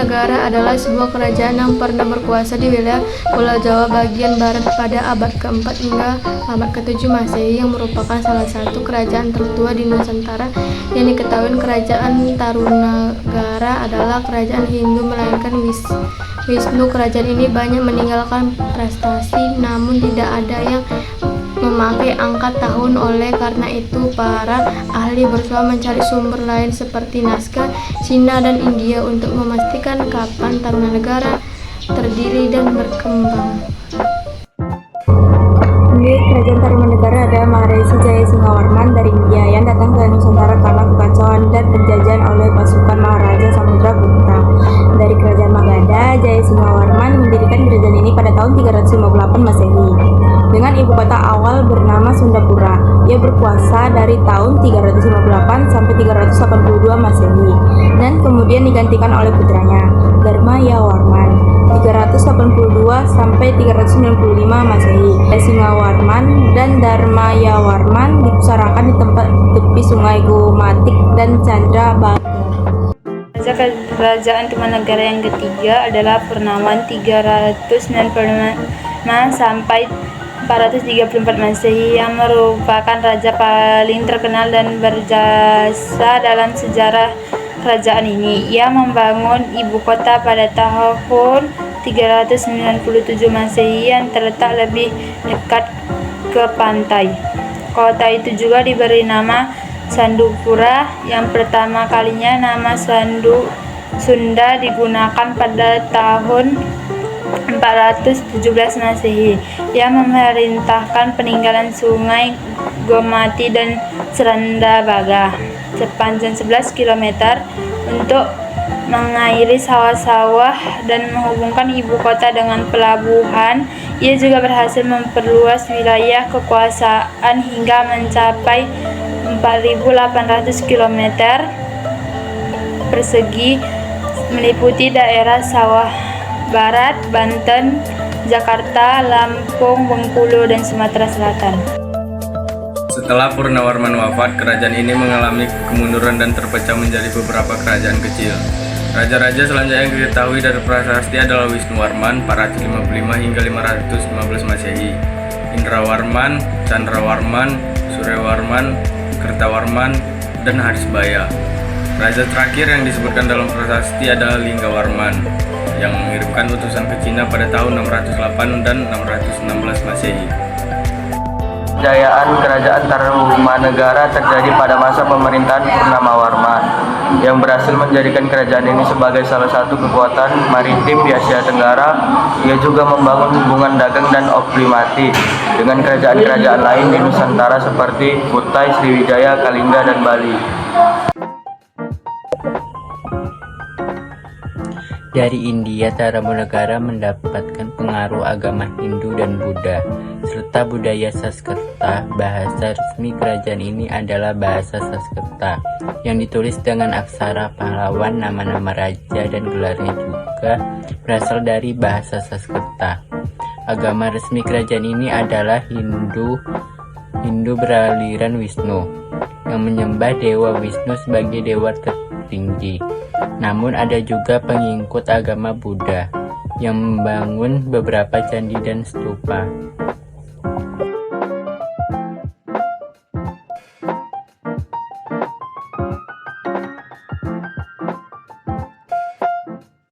Tarumanagara adalah sebuah kerajaan yang pernah berkuasa di wilayah Pulau Jawa bagian barat pada abad ke-4 hingga abad ke-7 Masehi, yang merupakan salah satu kerajaan tertua di Nusantara. Yang diketahui, kerajaan Tarumanagara adalah kerajaan Hindu melainkan Wisnu. Kerajaan ini banyak meninggalkan prestasi, namun tidak ada yang memakai angka tahun. Oleh karena itu, para ahli berusaha mencari sumber lain seperti naskah Cina dan India untuk memastikan kapan Tarumanagara terdiri dan berkembang. Pemilik kerajaan Tarumanagara adalah Maharishi Jaya Singawarman dari India yang datang ke Nusantara karena kekacauan dan penjajahan oleh pasukan Maharaja Samudragupta. Dari kerajaan Magadha, Jaya Singawarman mendirikan kerajaan ini pada tahun 358 Masehi dengan ibu kota awal bernama Sundapura. Ia berkuasa dari tahun 358 sampai 382 Masehi dan kemudian digantikan oleh putranya Dharmayawarman 382 sampai 395 Masehi. Singawarman dan Dharmayawarman dipusarakan di tempat tepi Sungai Gomatik dan Chandrabhaga. Raja Kerajaan Tarumanagara yang ketiga adalah Purnawan 395 sampai 434 Masehi, yang merupakan raja paling terkenal dan berjasa dalam sejarah kerajaan ini. Ia membangun ibu kota pada tahun 397 Masehi yang terletak lebih dekat ke pantai. Kota itu juga diberi nama Sandupura. Yang pertama kalinya nama Sunda digunakan pada tahun 417 Masehi. Ia memerintahkan peninggalan Sungai Gomati dan Chandrabhaga sepanjang 11 km untuk mengairi sawah-sawah dan menghubungkan ibu kota dengan pelabuhan. Ia juga berhasil memperluas wilayah kekuasaan hingga mencapai 4.800 km persegi, meliputi daerah Sawah Barat, Banten, Jakarta, Lampung, Bengkulu, dan Sumatera Selatan. Setelah Purnawarman wafat, kerajaan ini mengalami kemunduran dan terpecah menjadi beberapa kerajaan kecil. Raja-raja selanjutnya yang diketahui dari prasasti adalah Wisnuwarman 455 hingga 515 Masehi, Indrawarman, Chandrawarman, Suryawarman, Kertawarman, dan Harisbaya. Raja terakhir yang disebutkan dalam prasasti adalah Linggawarman yang mengirimkan utusan ke Cina pada tahun 608 dan 616 Masehi. Kejayaan kerajaan Tarumanagara terjadi pada masa pemerintahan Purnawarman yang berhasil menjadikan kerajaan ini sebagai salah satu kekuatan maritim di Asia Tenggara. Ia juga membangun hubungan dagang dan diplomatik dengan kerajaan-kerajaan lain di Nusantara seperti Kutai, Sriwijaya, Kalingga, dan Bali. Dari India, Tarumanagara mendapatkan pengaruh agama Hindu dan Buddha, serta budaya Sanskerta. Bahasa resmi kerajaan ini adalah bahasa Sanskerta, yang ditulis dengan aksara pahlawan. Nama-nama raja dan gelarnya juga berasal dari bahasa Sanskerta. Agama resmi kerajaan ini adalah Hindu beraliran Wisnu, yang menyembah Dewa Wisnu sebagai dewa tertinggi. Namun ada juga pengikut agama Buddha yang membangun beberapa candi dan stupa.